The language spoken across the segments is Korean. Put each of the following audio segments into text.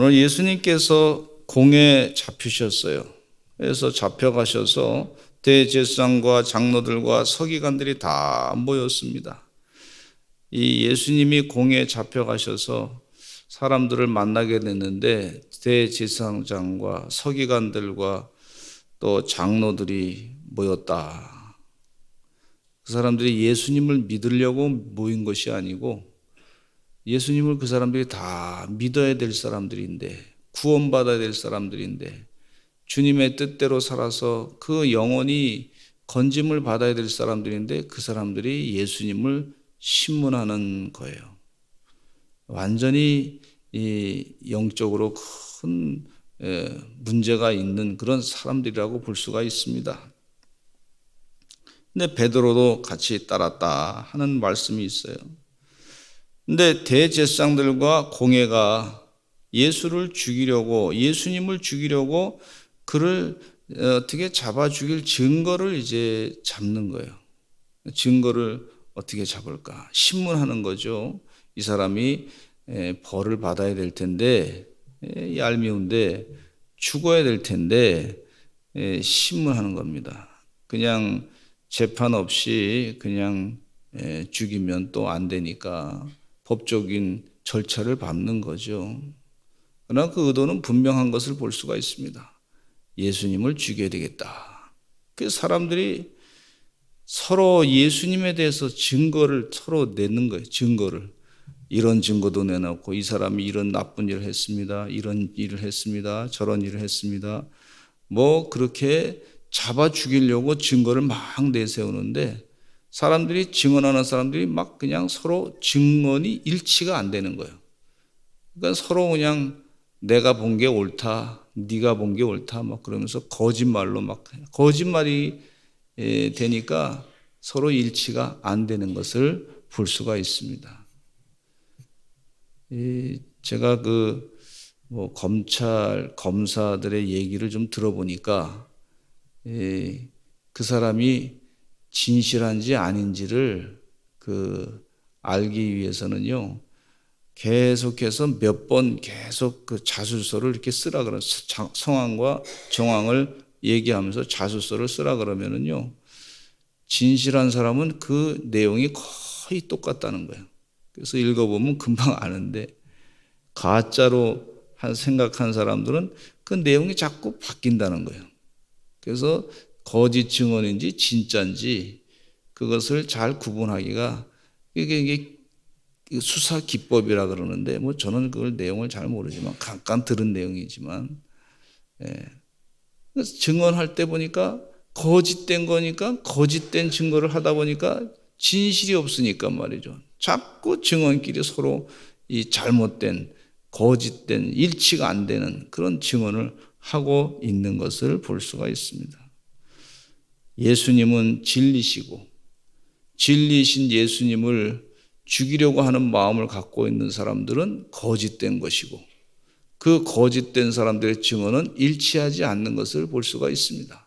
오늘 예수님께서 공에 잡히셨어요. 그래서 잡혀가셔서 대제사장과 장로들과 서기관들이 다 모였습니다. 이 예수님이 공에 잡혀가셔서 사람들을 만나게 됐는데 대제사장과 서기관들과 또 장로들이 모였다. 그 사람들이 예수님을 믿으려고 모인 것이 아니고 예수님을 그 사람들이 다 믿어야 될 사람들인데, 구원받아야 될 사람들인데, 주님의 뜻대로 살아서 그 영혼이 건짐을 받아야 될 사람들인데 그 사람들이 예수님을 신문하는 거예요. 완전히 이 영적으로 큰 문제가 있는 그런 사람들이라고 볼 수가 있습니다. 근데 베드로도 같이 따랐다 하는 말씀이 있어요. 근데 대제사장들과 공회가 예수님을 죽이려고 그를 어떻게 잡아 죽일 증거를 이제 잡는 거예요. 증거를 어떻게 잡을까? 신문하는 거죠. 이 사람이 벌을 받아야 될 텐데, 얄미운데 죽어야 될 텐데 신문하는 겁니다. 그냥 재판 없이 그냥 죽이면 또 안 되니까 법적인 절차를 밟는 거죠. 그러나 그 의도는 분명한 것을 볼 수가 있습니다. 예수님을 죽여야 되겠다. 그래서 사람들이 서로 예수님에 대해서 증거를 서로 내는 거예요. 증거를. 이런 증거도 내놓고 이 사람이 이런 나쁜 일을 했습니다. 이런 일을 했습니다. 저런 일을 했습니다. 뭐 그렇게 잡아 죽이려고 증거를 막 내세우는데 사람들이 증언하는 사람들이 막 그냥 서로 증언이 일치가 안 되는 거예요. 그러니까 서로 그냥 내가 본 게 옳다, 네가 본 게 옳다 막 그러면서 거짓말로 막 거짓말이 되니까 서로 일치가 안 되는 것을 볼 수가 있습니다. 제가 검찰 검사들의 얘기를 좀 들어보니까 그 사람이 진실한지 아닌지를 알기 위해서는요, 계속해서 몇 번 계속 그 자술서를 이렇게 쓰라 그래요. 성황과 정황을 얘기하면서 자술서를 쓰라 그러면은요, 진실한 사람은 그 내용이 거의 똑같다는 거예요. 그래서 읽어보면 금방 아는데, 가짜로 생각한 사람들은 그 내용이 자꾸 바뀐다는 거예요. 그래서 거짓 증언인지 진짜인지 그것을 잘 구분하기가 이게 수사 기법이라 그러는데 뭐 저는 그걸 내용을 잘 모르지만 잠깐 들은 내용이지만 그래서 증언할 때 보니까 거짓된 거니까 거짓된 증거를 하다 보니까 진실이 없으니까 말이죠. 자꾸 증언끼리 서로 이 잘못된 거짓된 일치가 안 되는 그런 증언을 하고 있는 것을 볼 수가 있습니다. 예수님은 진리시고 진리신 예수님을 죽이려고 하는 마음을 갖고 있는 사람들은 거짓된 것이고 그 거짓된 사람들의 증언은 일치하지 않는 것을 볼 수가 있습니다.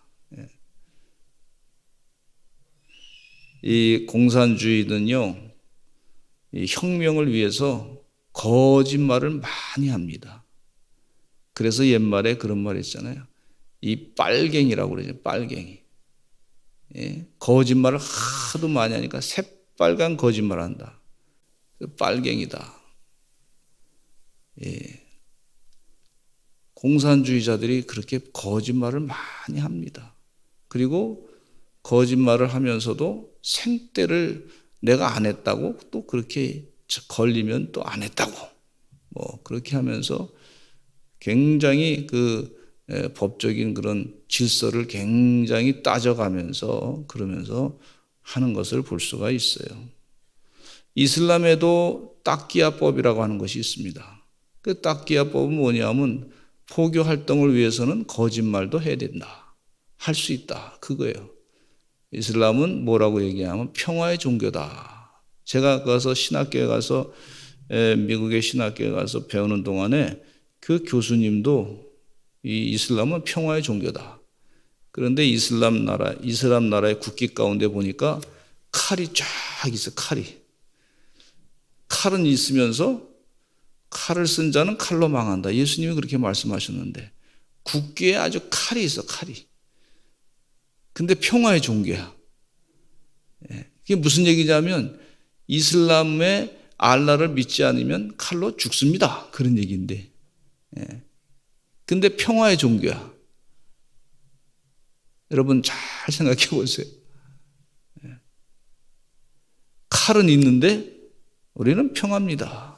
이 공산주의는요, 이 혁명을 위해서 거짓말을 많이 합니다. 그래서 옛말에 그런 말 있잖아요. 이 빨갱이라고 그러죠. 빨갱이. 거짓말을 하도 많이 하니까 새빨간 거짓말 한다. 빨갱이다. 공산주의자들이 그렇게 거짓말을 많이 합니다. 그리고 거짓말을 하면서도 생떼를 내가 안 했다고 또 그렇게 걸리면 또 안 했다고 뭐 그렇게 하면서 굉장히 법적인 그런 질서를 굉장히 따져가면서 그러면서 하는 것을 볼 수가 있어요. 이슬람에도 딱기야법이라고 하는 것이 있습니다. 그 딱기야법은 뭐냐면 포교 활동을 위해서는 거짓말도 해야 된다. 할 수 있다. 그거예요. 이슬람은 뭐라고 얘기하면 평화의 종교다. 제가 신학교에 가서 미국의 신학교에 가서 배우는 동안에 그 교수님도 이 이슬람은 평화의 종교다. 그런데 이슬람 나라의 국기 가운데 보니까 칼이 쫙 있어. 칼은 있으면서 칼을 쓴 자는 칼로 망한다. 예수님이 그렇게 말씀하셨는데 국기에 아주 칼이 있어, 칼이. 근데 평화의 종교야. 이게 무슨 얘기냐면 이슬람의 알라를 믿지 않으면 칼로 죽습니다. 그런 얘기인데. 근데 평화의 종교야. 여러분 잘 생각해 보세요. 칼은 있는데 우리는 평화입니다.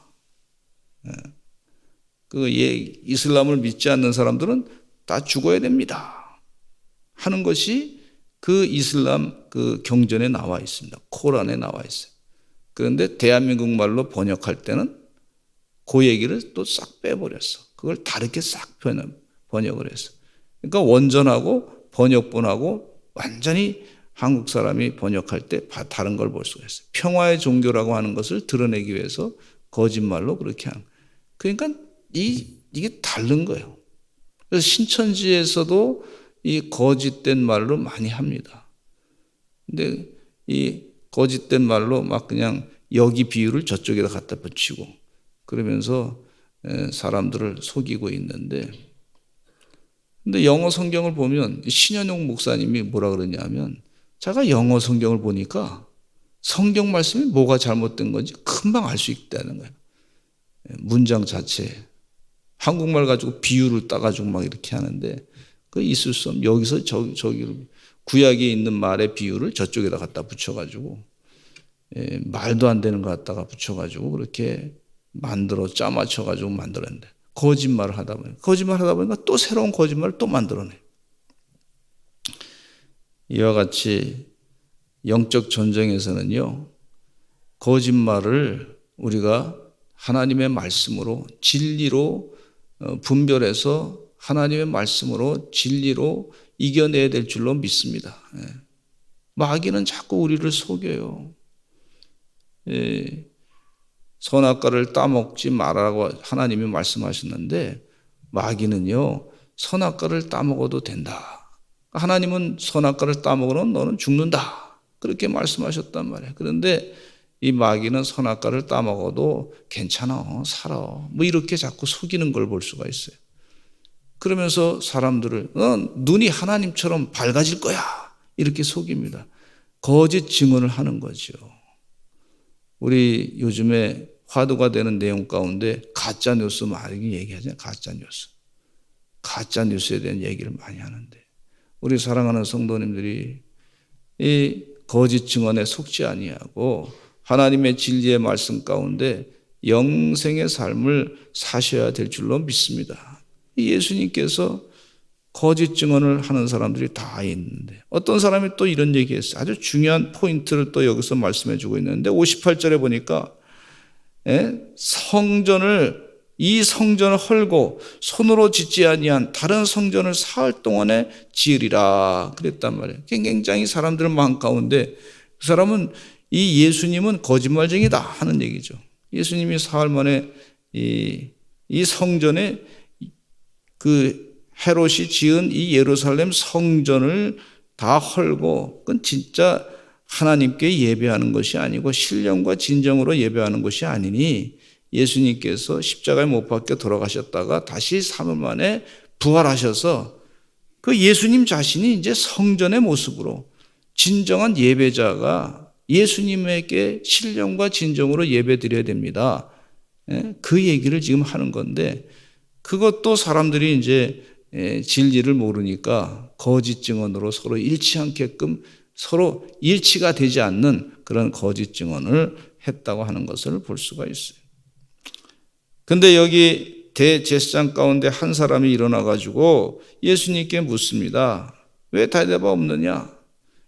이슬람을 믿지 않는 사람들은 다 죽어야 됩니다. 하는 것이 그 이슬람 그 경전에 나와 있습니다. 코란에 나와 있어요. 그런데 대한민국 말로 번역할 때는 그 얘기를 또 싹 빼버렸어. 그걸 다르게 싹 번역을 했어. 그러니까 원전하고 번역본하고 완전히 한국 사람이 번역할 때 다른 걸 볼 수가 있어요. 평화의 종교라고 하는 것을 드러내기 위해서 거짓말로 그렇게 하는 거예요. 그러니까 이게 다른 거예요. 그래서 신천지에서도 이 거짓된 말로 많이 합니다. 근데 이 거짓된 말로 막 그냥 여기 비유를 저쪽에다 갖다 붙이고 그러면서 사람들을 속이고 있는데, 근데 영어 성경을 보면 신현용 목사님이 뭐라 그러냐면 제가 영어 성경을 보니까 성경 말씀이 뭐가 잘못된 건지 금방 알 수 있다는 거예요. 문장 자체. 한국말 가지고 비유를 따가지고 막 이렇게 하는데 그 있을 수 없는, 여기서 저기로 구약에 있는 말의 비유를 저쪽에다 갖다 붙여가지고 말도 안 되는 거 갖다가 붙여가지고 그렇게 짜맞춰가지고 만들었는데 거짓말을 하다 보니까 또 새로운 거짓말을 또 만들어내. 이와 같이 영적 전쟁에서는요, 거짓말을 우리가 하나님의 말씀으로 진리로 분별해서 하나님의 말씀으로 진리로 이겨내야 될 줄로 믿습니다. 마귀는 자꾸 우리를 속여요. 선악과를 따먹지 말라고 하나님이 말씀하셨는데 마귀는요, 선악과를 따먹어도 된다. 하나님은 선악과를 따먹으면 너는 죽는다. 그렇게 말씀하셨단 말이에요. 그런데 이 마귀는 선악과를 따먹어도 괜찮아, 살아. 뭐 이렇게 자꾸 속이는 걸 볼 수가 있어요. 그러면서 사람들을 눈이 하나님처럼 밝아질 거야. 이렇게 속입니다. 거짓 증언을 하는 거죠. 우리 요즘에 화두가 되는 내용 가운데 가짜 뉴스 많이 얘기하잖아요. 가짜 뉴스에 대한 얘기를 많이 하는데 우리 사랑하는 성도님들이 이 거짓 증언에 속지 아니하고 하나님의 진리의 말씀 가운데 영생의 삶을 사셔야 될 줄로 믿습니다. 예수님께서 거짓 증언을 하는 사람들이 다 있는데 어떤 사람이 또 이런 얘기했어요. 아주 중요한 포인트를 또 여기서 말씀해 주고 있는데 58절에 보니까 이 성전을 헐고 손으로 짓지 아니한 다른 성전을 사흘 동안에 지으리라 그랬단 말이에요. 굉장히 사람들 마음 가운데 그 사람은 이 예수님은 거짓말쟁이다 하는 얘기죠. 예수님이 사흘 만에 이 성전에 그 헤롯이 지은 이 예루살렘 성전을 다 헐고 그건 진짜 하나님께 예배하는 것이 아니고 신령과 진정으로 예배하는 것이 아니니 예수님께서 십자가에 못 박혀 돌아가셨다가 다시 3일 만에 부활하셔서 그 예수님 자신이 이제 성전의 모습으로 진정한 예배자가 예수님에게 신령과 진정으로 예배드려야 됩니다. 그 얘기를 지금 하는 건데 그것도 사람들이 이제 진리를 모르니까 거짓 증언으로 서로 일치 않게끔 서로 일치가 되지 않는 그런 거짓 증언을 했다고 하는 것을 볼 수가 있어요. 근데 여기 대제사장 가운데 한 사람이 일어나 가지고 예수님께 묻습니다. 왜 대답 없느냐?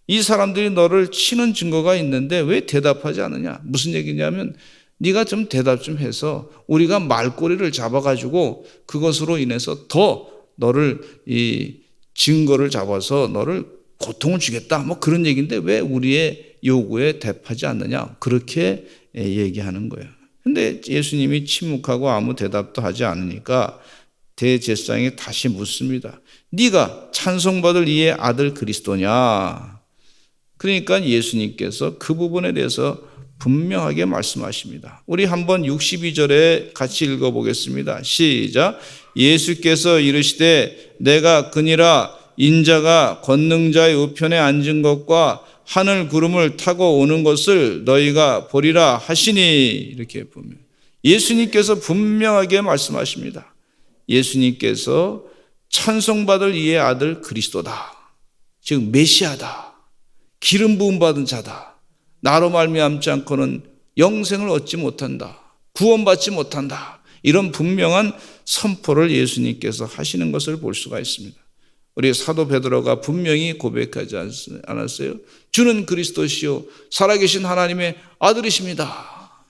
이 사람들이 너를 치는 증거가 있는데 왜 대답하지 않느냐? 무슨 얘기냐면 네가 좀 대답 좀 해서 우리가 말꼬리를 잡아가지고 그것으로 인해서 더 너를 이 증거를 잡아서 너를 고통을 주겠다. 뭐 그런 얘기인데 왜 우리의 요구에 대답하지 않느냐? 그렇게 얘기하는 거예요. 근데 예수님이 침묵하고 아무 대답도 하지 않으니까 대제사장이 다시 묻습니다. 네가 찬송받을 이의 아들 그리스도냐? 그러니까 예수님께서 그 부분에 대해서 분명하게 말씀하십니다. 우리 한번 62절에 같이 읽어보겠습니다. 시작. 예수께서 이르시되 내가 그니라 인자가 권능자의 우편에 앉은 것과 하늘 구름을 타고 오는 것을 너희가 보리라 하시니, 이렇게 보면 예수님께서 분명하게 말씀하십니다. 예수님께서 찬송받을 이의 아들 그리스도다. 즉 메시아다. 기름 부음 받은 자다. 나로 말미암지 않고는 영생을 얻지 못한다. 구원받지 못한다. 이런 분명한 선포를 예수님께서 하시는 것을 볼 수가 있습니다. 우리 사도 베드로가 분명히 고백하지 않았어요? 주는 그리스도시요 살아계신 하나님의 아들이십니다.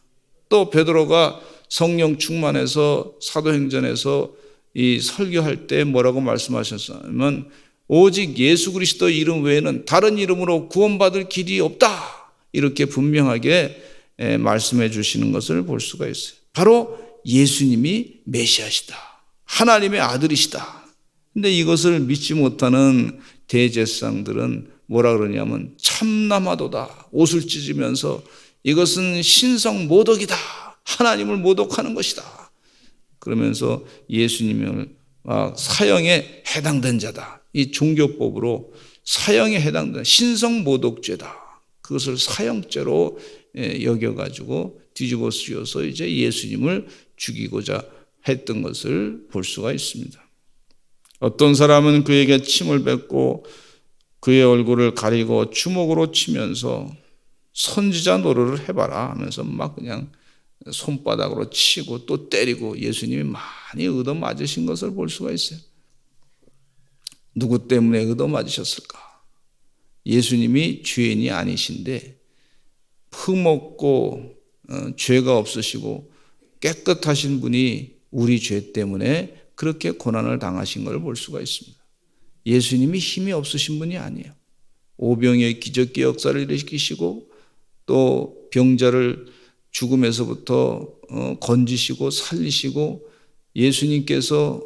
또 베드로가 성령 충만해서 사도행전에서 이 설교할 때 뭐라고 말씀하셨냐면 오직 예수 그리스도 이름 외에는 다른 이름으로 구원받을 길이 없다. 이렇게 분명하게 말씀해 주시는 것을 볼 수가 있어요. 바로 예수님이 메시아시다. 하나님의 아들이시다. 근데 이것을 믿지 못하는 대제사장들은 뭐라 그러냐면 참남하도다. 옷을 찢으면서 이것은 신성 모독이다. 하나님을 모독하는 것이다. 그러면서 예수님을 사형에 해당된 자다. 이 종교법으로 사형에 해당된 신성 모독죄다. 그것을 사형죄로 여겨가지고 뒤집어 쓰여서 이제 예수님을 죽이고자 했던 것을 볼 수가 있습니다. 어떤 사람은 그에게 침을 뱉고 그의 얼굴을 가리고 주먹으로 치면서 선지자 노릇을 해봐라 하면서 막 그냥 손바닥으로 치고 또 때리고 예수님이 많이 얻어맞으신 것을 볼 수가 있어요. 누구 때문에 얻어맞으셨을까? 예수님이 죄인이 아니신데 흠없고 죄가 없으시고 깨끗하신 분이 우리 죄 때문에 그렇게 고난을 당하신 걸 볼 수가 있습니다. 예수님이 힘이 없으신 분이 아니에요. 오병이의 기적기 역사를 일으키시고 또 병자를 죽음에서부터 건지시고 살리시고 예수님께서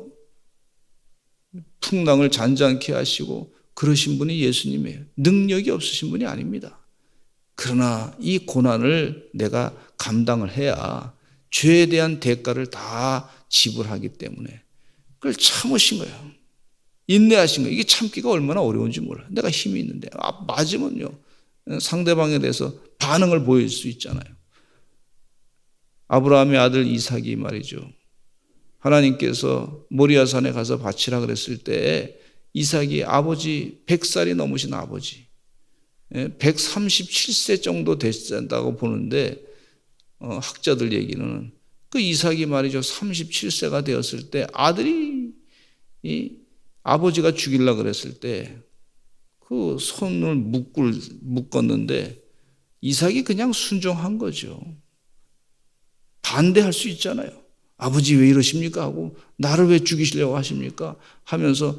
풍랑을 잔잔케 하시고 그러신 분이 예수님이에요. 능력이 없으신 분이 아닙니다. 그러나 이 고난을 내가 감당을 해야 죄에 대한 대가를 다 지불하기 때문에 그걸 참으신 거예요. 인내하신 거예요. 이게 참기가 얼마나 어려운지 몰라요. 내가 힘이 있는데 맞으면요 상대방에 대해서 반응을 보일 수 있잖아요. 아브라함의 아들 이삭이 말이죠. 하나님께서 모리아산에 가서 바치라 그랬을 때 이삭이 아버지 100살이 넘으신 아버지 137세 정도 됐다고 보는데 학자들 얘기는 그 이삭이 말이죠 37세가 되었을 때 아들이 아버지가 죽이려고 그랬을 때 그 손을 묶었는데 이삭이 그냥 순종한 거죠. 반대할 수 있잖아요. 아버지 왜 이러십니까? 하고 나를 왜 죽이시려고 하십니까? 하면서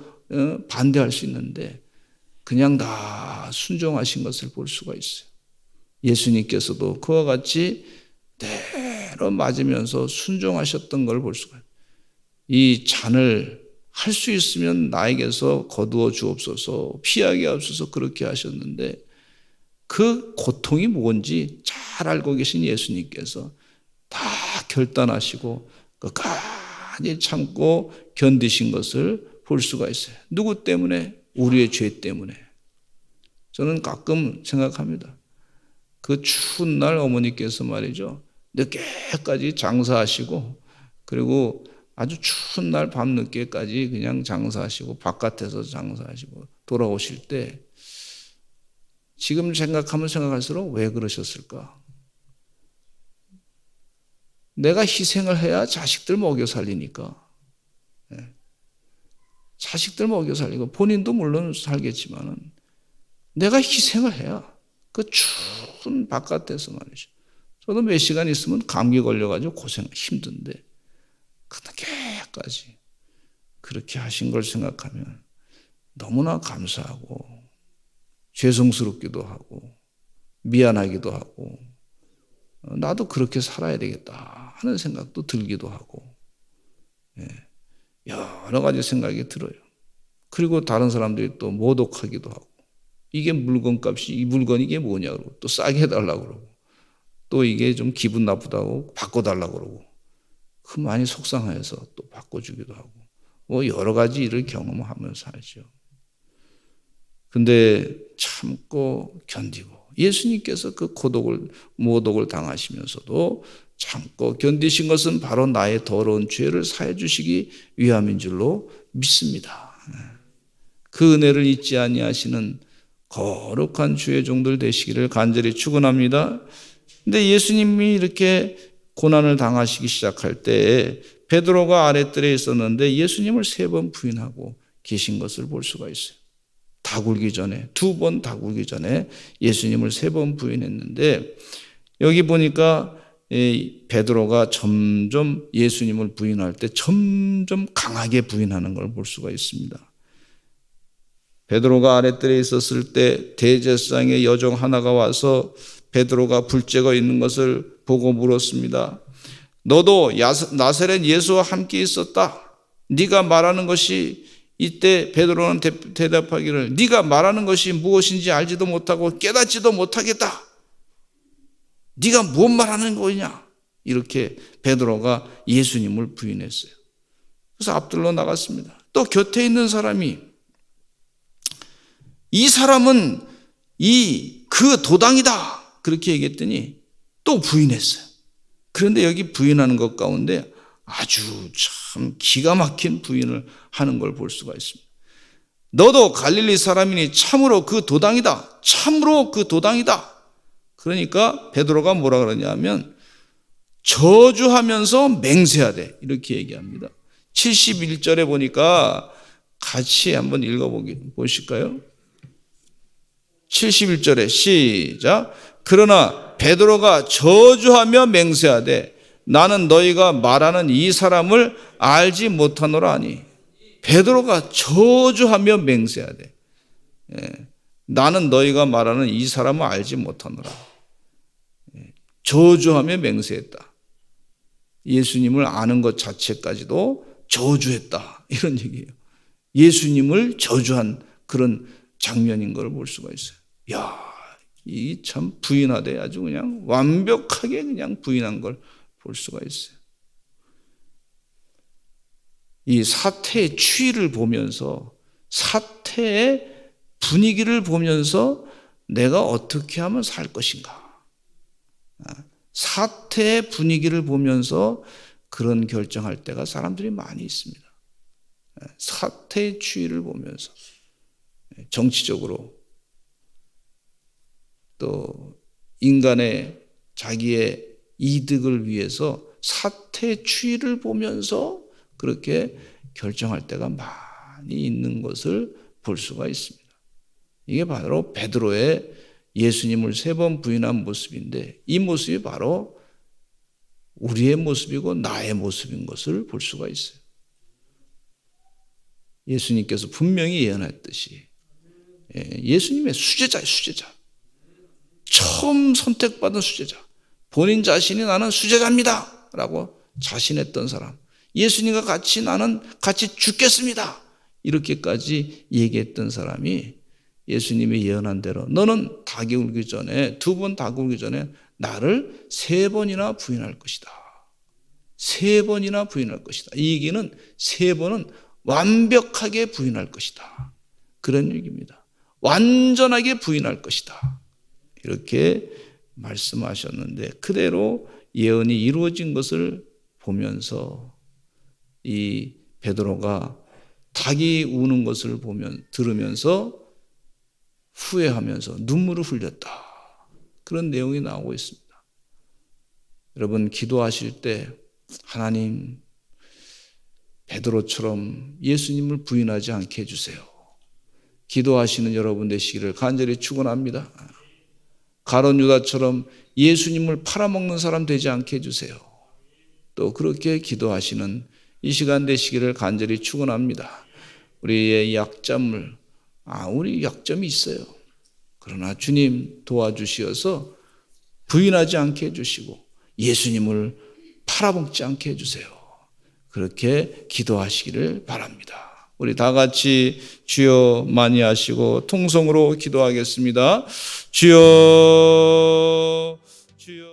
반대할 수 있는데 그냥 다 순종하신 것을 볼 수가 있어요. 예수님께서도 그와 같이 대로 맞으면서 순종하셨던 걸 볼 수가 있어요. 이 잔을 할 수 있으면 나에게서 거두어 주옵소서 피하게 하옵소서 그렇게 하셨는데 그 고통이 뭔지 잘 알고 계신 예수님께서 다 결단하시고 끝까지 참고 견디신 것을 볼 수가 있어요. 누구 때문에? 우리의 죄 때문에. 저는 가끔 생각합니다. 그 추운 날 어머니께서 말이죠. 늦게까지 장사하시고 그리고 아주 추운 날 밤늦게까지 그냥 장사하시고 바깥에서 장사하시고 돌아오실 때 지금 생각하면 생각할수록 왜 그러셨을까? 내가 희생을 해야 자식들 먹여 살리니까. 자식들 먹여 살리고 본인도 물론 살겠지만은 내가 희생을 해야 그 추운 바깥에서 말이죠. 저도 몇 시간 있으면 감기 걸려가지고 고생 힘든데 그렇게까지 그렇게 하신 걸 생각하면 너무나 감사하고 죄송스럽기도 하고 미안하기도 하고 나도 그렇게 살아야 되겠다 하는 생각도 들기도 하고 여러 가지 생각이 들어요. 그리고 다른 사람들이 또 모독하기도 하고 이게 물건값이 이 물건 이게 뭐냐 그러고 또 싸게 해달라고 그러고 또 이게 좀 기분 나쁘다고 바꿔달라고 그러고 그 많이 속상해서 또 바꿔주기도 하고 뭐 여러 가지 일을 경험하면서 하죠. 근데 참고 견디고 예수님께서 그 고독을 모독을 당하시면서도 참고 견디신 것은 바로 나의 더러운 죄를 사해 주시기 위함인 줄로 믿습니다. 그 은혜를 잊지 아니하시는 거룩한 주의 종들 되시기를 간절히 축원합니다. 근데 예수님이 이렇게 고난을 당하시기 시작할 때 베드로가 아랫뜰에 있었는데 예수님을 3번 부인하고 계신 것을 볼 수가 있어요. 다 굴기 전에 2번 다 굴기 전에 예수님을 3번 부인했는데 여기 보니까 베드로가 점점 예수님을 부인할 때 점점 강하게 부인하는 걸 볼 수가 있습니다. 베드로가 아랫뜰에 있었을 때 대제사장의 여종 하나가 와서 베드로가 불죄가 있는 것을 보고 물었습니다. 너도 나사렛 예수와 함께 있었다. 네가 말하는 것이 이때 베드로는 대답하기를 네가 말하는 것이 무엇인지 알지도 못하고 깨닫지도 못하겠다. 네가 무슨 말하는 거냐? 이렇게 베드로가 예수님을 부인했어요. 그래서 앞들러 나갔습니다. 또 곁에 있는 사람이 이 사람은 그 도당이다. 그렇게 얘기했더니 또 부인했어요. 그런데 여기 부인하는 것 가운데 아주 참 기가 막힌 부인을 하는 걸 볼 수가 있습니다. 너도 갈릴리 사람이니 참으로 그 도당이다. 참으로 그 도당이다. 그러니까 베드로가 뭐라 그러냐면 저주하면서 맹세하되 이렇게 얘기합니다. 71절에 보니까 같이 한번 읽어보실까요? 71절에 시작. 그러나 베드로가 저주하며 맹세하되 나는 너희가 말하는 이 사람을 알지 못하노라 하니 베드로가 저주하며 맹세하되 나는 너희가 말하는 이 사람을 알지 못하노라. 저주하며 맹세했다. 예수님을 아는 것 자체까지도 저주했다. 이런 얘기예요. 예수님을 저주한 그런 장면인 걸 볼 수가 있어요. 야, 이 참 부인하되 아주 그냥 완벽하게 그냥 부인한 걸 볼 수가 있어요. 이 사태의 추이를 보면서 사태의 분위기를 보면서 내가 어떻게 하면 살 것인가. 사태의 분위기를 보면서 그런 결정할 때가 사람들이 많이 있습니다. 사태의 추이를 보면서 정치적으로 또 인간의 자기의 이득을 위해서 사태의 추이를 보면서 그렇게 결정할 때가 많이 있는 것을 볼 수가 있습니다. 이게 바로 베드로의 예수님을 3번 부인한 모습인데 이 모습이 바로 우리의 모습이고 나의 모습인 것을 볼 수가 있어요. 예수님께서 분명히 예언했듯이 예수님의 수제자예요, 수제자. 처음 선택받은 수제자. 본인 자신이 나는 수제자입니다 라고 자신했던 사람. 예수님과 같이 나는 같이 죽겠습니다. 이렇게까지 얘기했던 사람이 예수님이 예언한 대로 너는 닭이 울기 전에 2번 닭 울기 전에 나를 3번이나 부인할 것이다. 3번이나 부인할 것이다. 이 얘기는 3번은 완벽하게 부인할 것이다. 그런 얘기입니다. 완전하게 부인할 것이다. 이렇게 말씀하셨는데 그대로 예언이 이루어진 것을 보면서 이 베드로가 닭이 우는 것을 들으면서 후회하면서 눈물을 흘렸다. 그런 내용이 나오고 있습니다. 여러분 기도하실 때 하나님 베드로처럼 예수님을 부인하지 않게 해주세요. 기도하시는 여러분 되시기를 간절히 축원합니다. 가룟 유다처럼 예수님을 팔아먹는 사람 되지 않게 해주세요. 또 그렇게 기도하시는 이 시간 되시기를 간절히 축원합니다. 우리의 약점을 우리 약점이 있어요. 그러나 주님 도와주시어서 부인하지 않게 해주시고 예수님을 팔아먹지 않게 해주세요. 그렇게 기도하시기를 바랍니다. 우리 다 같이 주여 많이 하시고 통성으로 기도하겠습니다. 주여 주여